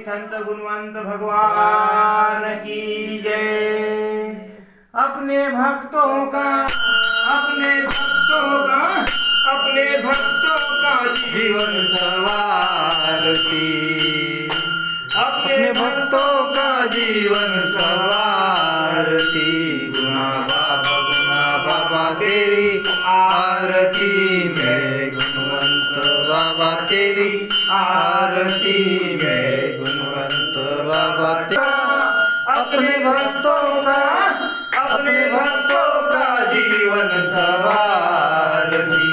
संत गुणवंत भगवान की जय। अपने भक्तों का जीवन सवारती, अपने भक्तों का जीवन सवारती। गुना बाबा तेरी आरती में, गुणवंत बाबा तेरी आरती में, गुणवंत बाबा तेरा। अपने भक्तों का जीवन सवारती।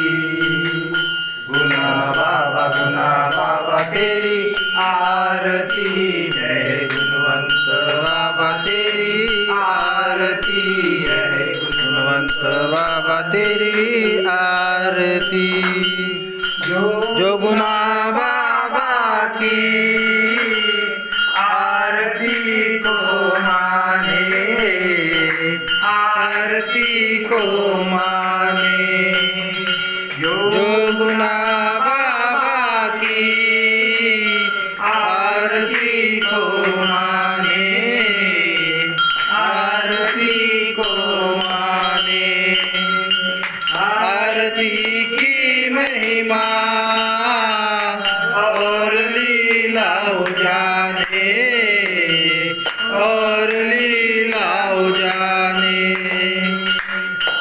गुना बाबा तेरी आरती है, गुणवंत बाबा तेरी आरती है, गुणवंत बाबा तेरी आरती। जो गुना बाबा की आरती को माने, आरती को माने। जो गुना बाबा की आरती को माने, आरती को माने। आरती की महिमा और लीला जाने, और लीला जाने।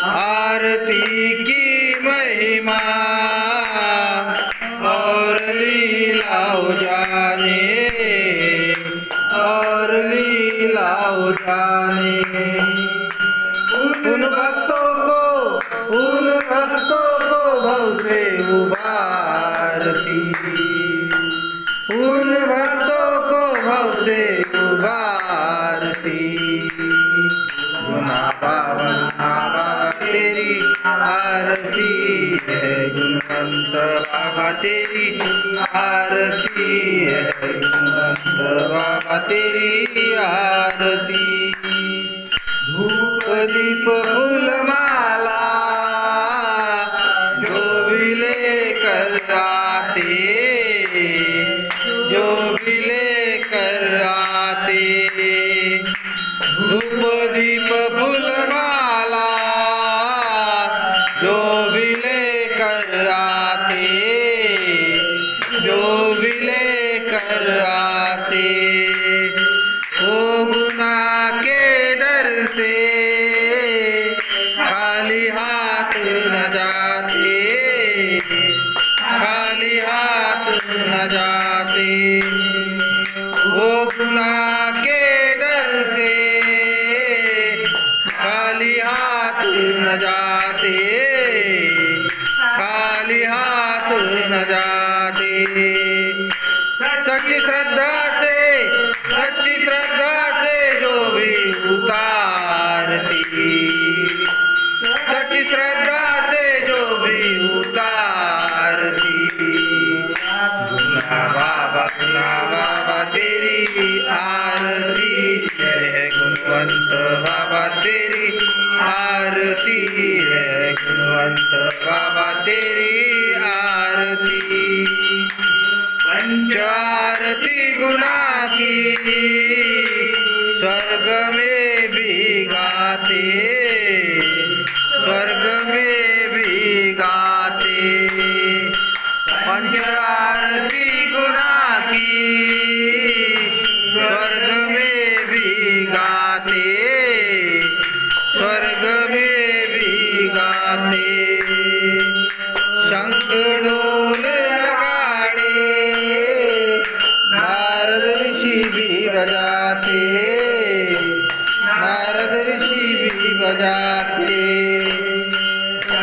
आरती की महिमा और लीला जाने, और लीला जाने। उन भक्तों को भव से उबारती, उन भक्तों को भव से उबारती। गुना बाबा तेरी आरती है, गुणवंत बाबा तेरी आरती है, गुणवंत बाबा तेरी आरती। धूप दीप फूल माला जो भी लेकर आते, जो भी लेकर आते। धूप दीप फूल माला जो भी लेकर आते, जो भी लेकर आते। वो गुना के दर से खाली हाथ न जाते, खाली हाथ न जाते। वो गुना के दर से खाली हाथ न जाते, खाली हाथ न जाते। सच्ची श्रद्धा से जो भी उतारती, सच्ची श्रद्धा से जो भी उतारती। गुना बाबा तेरी आरती है, गुणवंत बाबा तेरी आरती है, गुणवंत बाबा तेरी आरती। पंचारती गुना की स्वर्ग में भी गाते, स्वर्ग में भी गाते। पंचारती गुना की स्वर्ग में भी गाते, स्वर्ग में भी गाते। शंख ढोल नगाड़े नारद ऋषि भी बजाते, नारद ऋषि भी बजाते।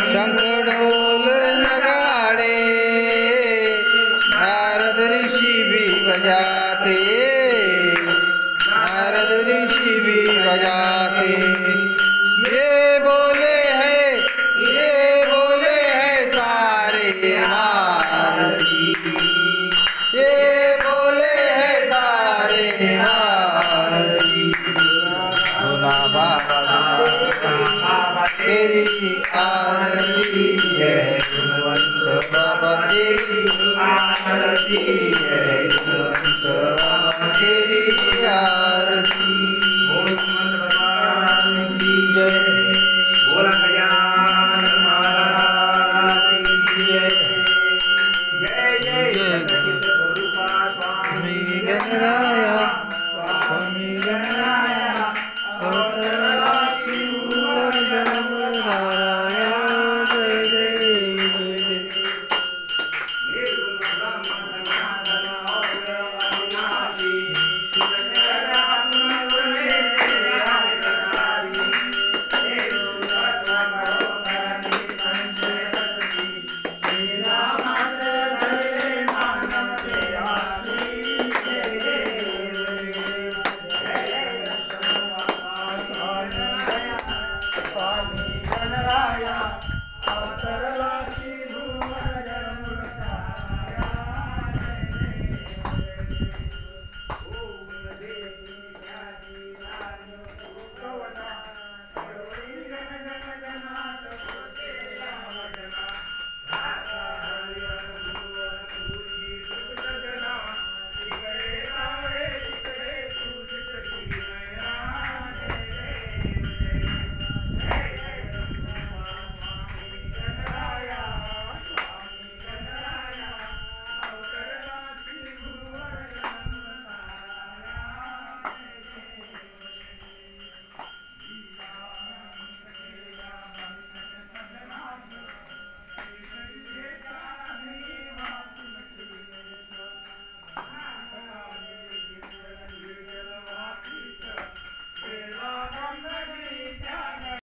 शंख ढोल नगाड़े नारद ऋषि भी बजाते, नारद ऋषि भी बजाते। ये बोले हैं सारे आरती, ये बोले हैं सारे आरती। गुना बाबा तेरी आरती है, गुणवंत बाबा तेरी आरती है, गुणवंत बाबा नारायण